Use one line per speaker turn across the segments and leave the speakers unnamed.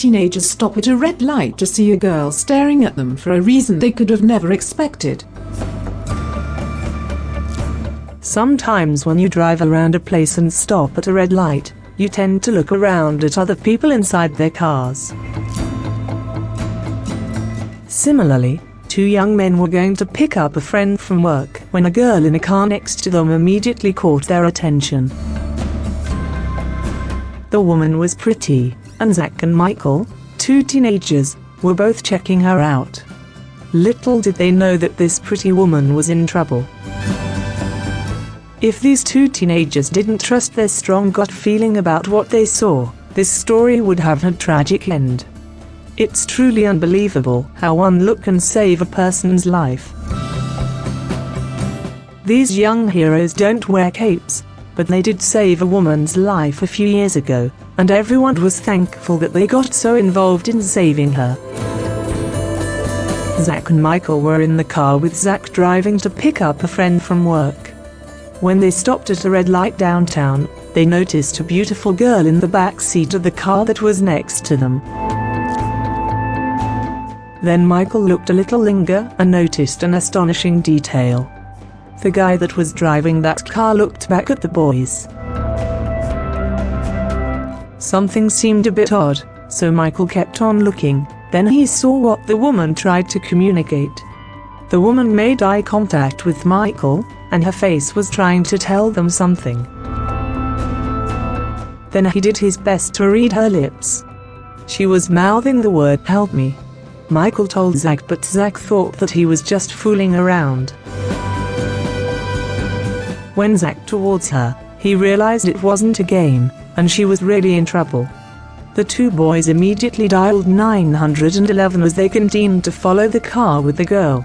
teenagers stop at a red light to see a girl staring at them for a reason they could have never expected.
Sometimes when you drive around a place and stop at a red light, you tend to look around at other people inside their cars. Similarly, two young men were going to pick up a friend from work when a girl in a car next to them immediately caught their attention. The woman was pretty, and Zach and Michael, two teenagers, were both checking her out. Little did they know that this pretty woman was in trouble. If these two teenagers didn't trust their strong gut feeling about what they saw, this story would have a tragic end. It's truly unbelievable how one look can save a person's life. These young heroes don't wear capes, but they did save a woman's life a few years ago, and everyone was thankful that they got so involved in saving her. Zach and Michael were in the car with Zach driving to pick up a friend from work. When they stopped at a red light downtown, they noticed a beautiful girl in the back seat of the car that was next to them. Then Michael looked a little longer and noticed an astonishing detail. The guy that was driving that car looked back at the boys. Something seemed a bit odd, so Michael kept on looking. Then he saw what the woman tried to communicate. The woman made eye contact with Michael, and her face was trying to tell them something. Then he did his best to read her lips. She was mouthing the word "help me." Michael told Zach, but Zach thought that he was just fooling around. When Zach towards her, he realized it wasn't a game, and she was really in trouble. The two boys immediately dialed 911 as they continued to follow the car with the girl.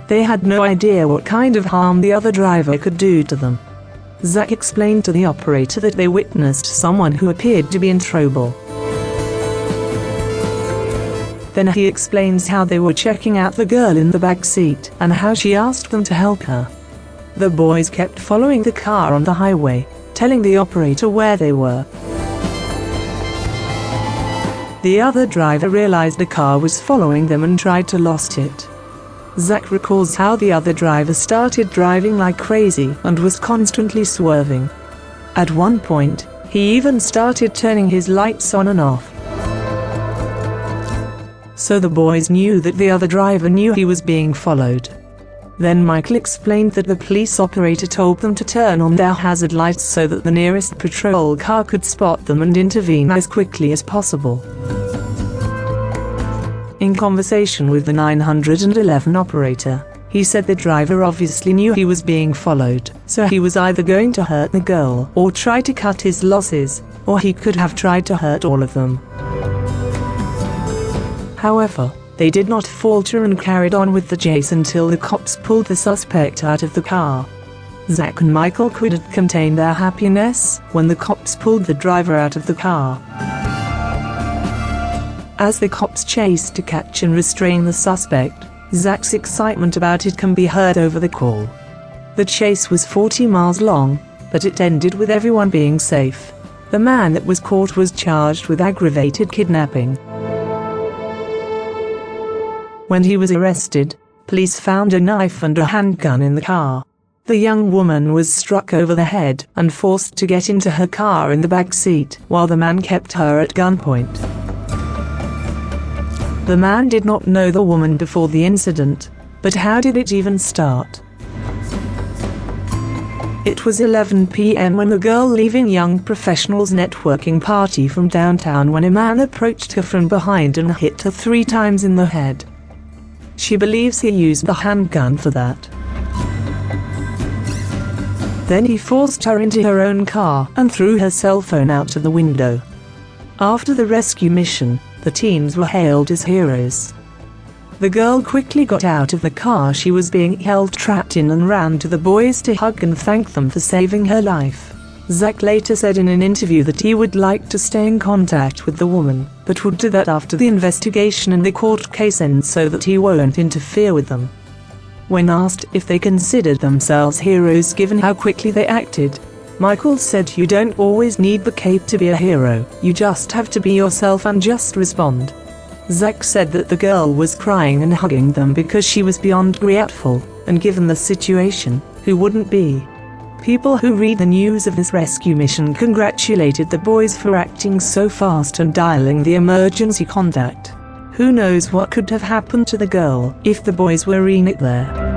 They had no idea what kind of harm the other driver could do to them. Zach explained to the operator that they witnessed someone who appeared to be in trouble. Then he explains how they were checking out the girl in the back seat and how she asked them to help her. The boys kept following the car on the highway, telling the operator where they were. The other driver realized the car was following them and tried to lost it. Zach recalls how the other driver started driving like crazy and was constantly swerving. At one point, he even started turning his lights on and off. So the boys knew that the other driver knew he was being followed. Then Michael explained that the police operator told them to turn on their hazard lights so that the nearest patrol car could spot them and intervene as quickly as possible. In conversation with the 911 operator, he said the driver obviously knew he was being followed, so he was either going to hurt the girl or try to cut his losses, or he could have tried to hurt all of them. However, they did not falter and carried on with the chase until the cops pulled the suspect out of the car. Zach and Michael couldn't contain their happiness when the cops pulled the driver out of the car. As the cops chased to catch and restrain the suspect, Zach's excitement about it can be heard over the call. The chase was 40 miles long, but it ended with everyone being safe. The man that was caught was charged with aggravated kidnapping. When he was arrested, police found a knife and a handgun in the car. The young woman was struck over the head and forced to get into her car in the back seat, while the man kept her at gunpoint. The man did not know the woman before the incident, but how did it even start? It was 11 p.m. when the girl leaving Young Professionals networking party from downtown when a man approached her from behind and hit her 3 times in the head. She believes he used the handgun for that. Then he forced her into her own car and threw her cell phone out of the window. After the rescue mission, the teens were hailed as heroes. The girl quickly got out of the car she was being held trapped in and ran to the boys to hug and thank them for saving her life. Zach later said in an interview that he would like to stay in contact with the woman, but would do that after the investigation and the court case ends so that he won't interfere with them. When asked if they considered themselves heroes given how quickly they acted, Michael said, "You don't always need the cape to be a hero, you just have to be yourself and just respond." Zach said that the girl was crying and hugging them because she was beyond grateful, and given the situation, who wouldn't be? People who read the news of this rescue mission congratulated the boys for acting so fast and dialing the emergency contact. Who knows what could have happened to the girl if the boys were in it there.